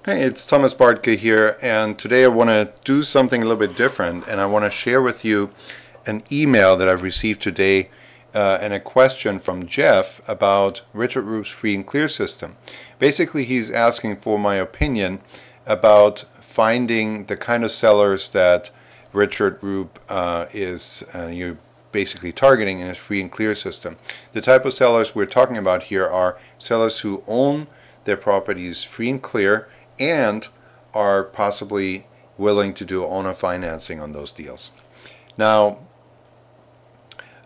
Hey, it's Thomas Bartke here, and today I want to do something a little bit different, and I want to share with you an email that I've received today and a question from Jeff about Richard Roop's free and clear system. Basically, he's asking for my opinion about finding the kind of sellers that Richard Roop is you basically targeting in his free and clear system. The type of sellers we're talking about here are sellers who own their properties free and clear and are possibly willing to do owner financing on those deals. Now,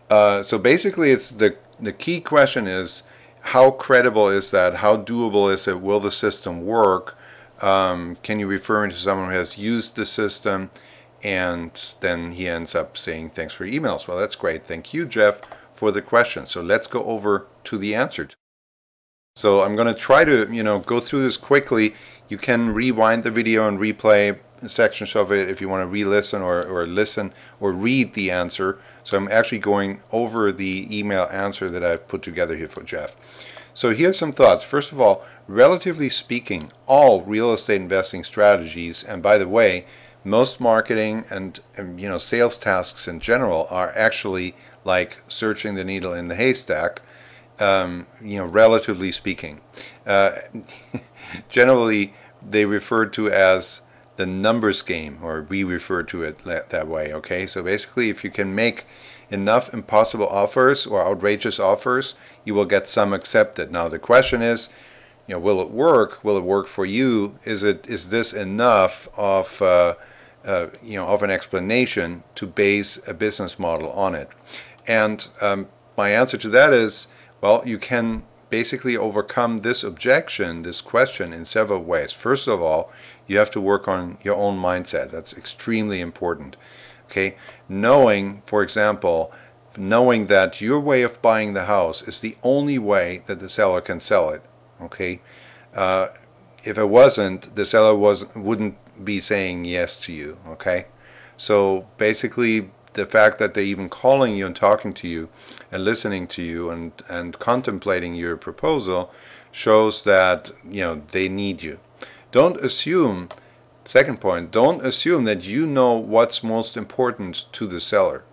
so basically, it's the key question is, how credible is that? How doable is it? Will the system work? Can you refer to someone who has used the system? And then he ends up saying, thanks for your emails. Well, that's great. Thank you, Jeff, for the question. So let's go over to the answer. So I'm going to try to, go through this quickly. You can rewind the video and replay sections of it if you want to re-listen or listen or read the answer. So I'm actually going over the email answer that I've put together here for Jeff. So here's some thoughts. First of all, relatively speaking, all real estate investing strategies, and by the way, most marketing and sales tasks in general are actually like searching the needle in the haystack. Relatively speaking, generally they refer to as the numbers game, or we refer to it that way. Okay, so basically, if you can make enough impossible offers or outrageous offers, you will get some accepted. Now the question is, will it work? Will it work for you? Is this enough of of an explanation to base a business model on it? And my answer to that is, well, you can basically overcome this objection, this question, in several ways. First of all, you have to work on your own mindset. That's extremely important. Okay, for example, knowing that your way of buying the house is the only way that the seller can sell it. Okay, if it wasn't, the seller wouldn't be saying yes to you. Okay, so basically, the fact that they're even calling you and talking to you and listening to you and contemplating your proposal shows that they need you. Don't assume, second point, don't assume that you know what's most important to the seller.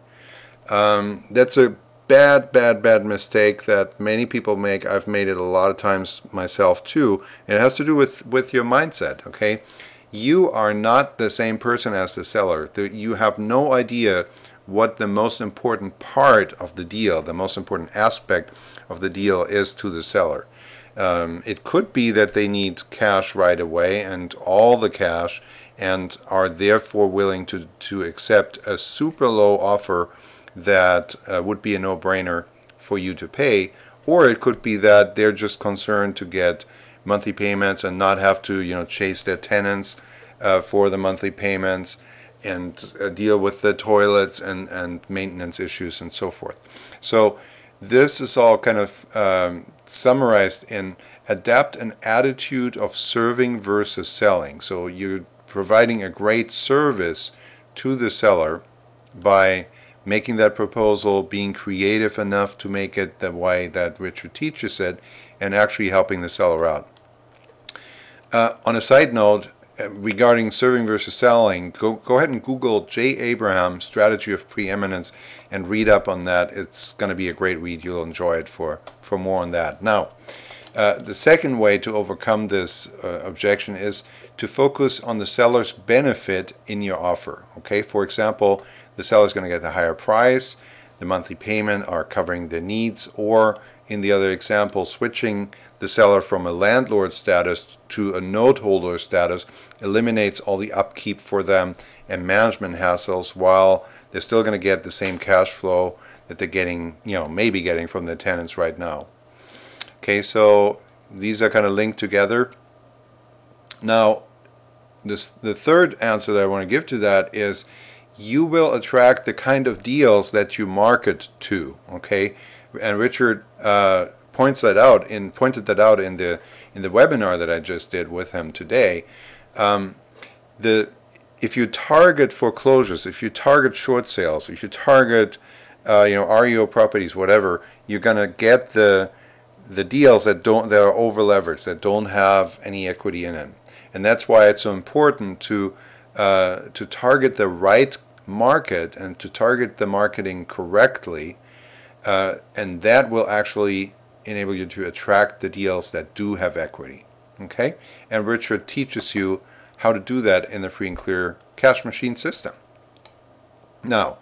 That's a bad mistake that many people make. I've made it a lot of times myself too, and it has to do with your mindset. Okay, you are not the same person as the seller. You have no idea what the most important part of the deal, the most important aspect of the deal is to the seller. It could be that they need cash right away and all the cash, and are therefore willing to accept a super low offer that would be a no-brainer for you to pay. Or it could be that they're just concerned to get monthly payments and not have to chase their tenants for the monthly payments, and deal with the toilets and maintenance issues and so forth. So this is all kind of summarized in adapt an attitude of serving versus selling. So you're providing a great service to the seller by making that proposal, being creative enough to make it the way that Richard teaches it, and actually helping the seller out. On a side note, regarding serving versus selling, go ahead and Google J. Abraham, Strategy of Preeminence, and read up on that. It's going to be a great read. You'll enjoy it for more on that. Now, the second way to overcome this objection is to focus on the seller's benefit in your offer. Okay, for example, the seller's going to get a higher price, the monthly payment are covering their needs, or in the other example, switching the seller from a landlord status to a note holder status eliminates all the upkeep for them and management hassles, while they're still going to get the same cash flow that they're getting, maybe getting from the tenants right now. Okay, so these are kind of linked together. Now, the third answer that I want to give to that is, you will attract the kind of deals that you market to. Okay, and Richard pointed that out in the webinar that I just did with him today. If you target foreclosures, if you target short sales, if you target REO properties, whatever, you're gonna get the deals that are over leveraged, that don't have any equity in it. And that's why it's so important to target the right market and to target the marketing correctly, and that will actually enable you to attract the deals that do have equity. Okay? And Richard teaches you how to do that in the free and clear cash machine system. Now,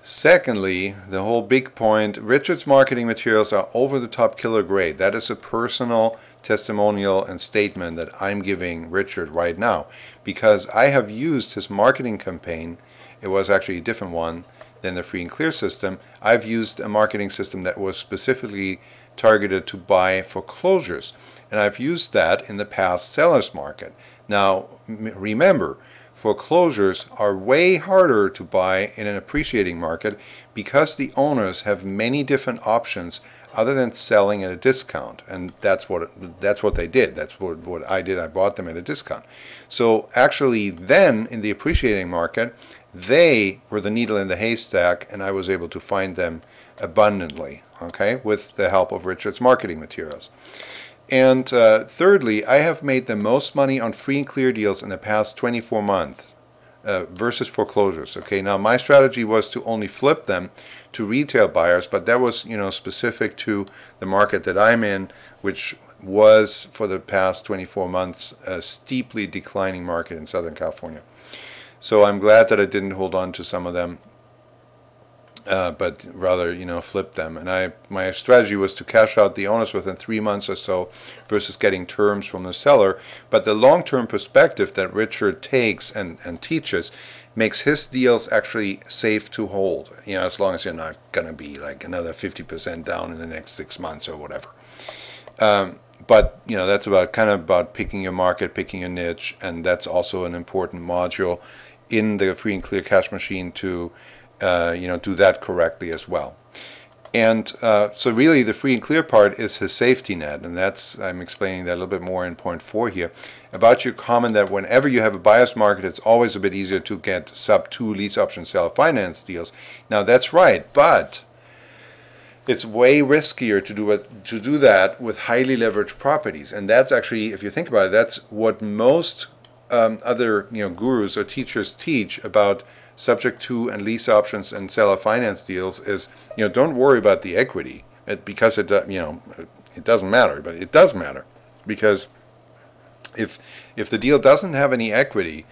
secondly, the whole big point, Richard's marketing materials are over the top killer grade. That is a personal testimonial and statement that I'm giving Richard right now, because I have used his marketing campaign. It was actually a different one than the free and clear system. I've used a marketing system that was specifically targeted to buy foreclosures, and I've used that in the past seller's market. Now, remember, foreclosures are way harder to buy in an appreciating market because the owners have many different options other than selling at a discount, and that's what they did. That's what I did. I bought them at a discount. So actually, then in the appreciating market, they were the needle in the haystack, and I was able to find them abundantly, okay, with the help of Richard's marketing materials. And thirdly, I have made the most money on free and clear deals in the past 24 months versus foreclosures. Okay, now my strategy was to only flip them to retail buyers, but that was, specific to the market that I'm in, which was for the past 24 months a steeply declining market in Southern California. So I'm glad that I didn't hold on to some of them, but rather, flip them. And my strategy was to cash out the owners within 3 months or so versus getting terms from the seller. But the long-term perspective that Richard takes and teaches makes his deals actually safe to hold, as long as you're not going to be like another 50% down in the next 6 months or whatever. But that's about picking your market, picking your niche, and that's also an important module in the free and clear cash machine to do that correctly as well. And so really the free and clear part is his safety net, and I'm explaining that a little bit more in point 4 here. About your comment that whenever you have a buyer's market, it's always a bit easier to get sub-2 lease option seller finance deals. Now that's right, but it's way riskier to do that with highly leveraged properties, and that's actually, if you think about it, that's what most other gurus or teachers teach about subject to and lease options and seller finance deals is, don't worry about the equity, because it doesn't matter, but it does matter, because if the deal doesn't have any equity,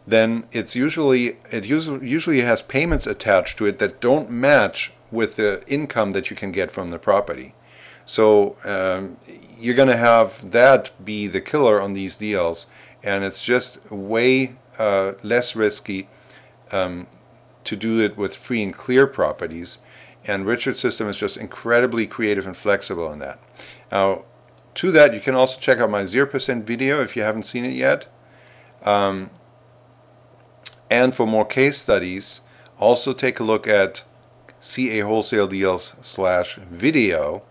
then it usually has payments attached to it that don't match with the income that you can get from the property. So you're going to have that be the killer on these deals, and it's just way less risky to do it with free and clear properties. And Richard's system is just incredibly creative and flexible in that. Now, to that, you can also check out my 0% video if you haven't seen it yet. And for more case studies, also take a look at CA Wholesale Deals /video.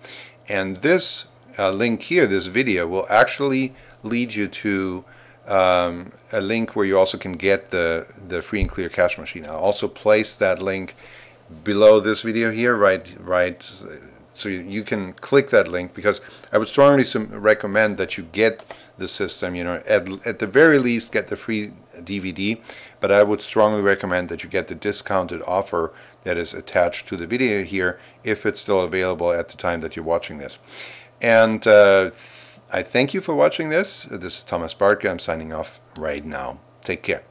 And this link here, this video, will actually lead you to a link where you also can get the free and clear cash machine. I'll also place that link below this video here, right, so you can click that link, because I would strongly recommend that you get the system, at the very least get the free DVD, but I would strongly recommend that you get the discounted offer that is attached to the video here, if it's still available at the time that you're watching this. And I thank you for watching this. This is Thomas Bartka. I'm signing off right now. Take care.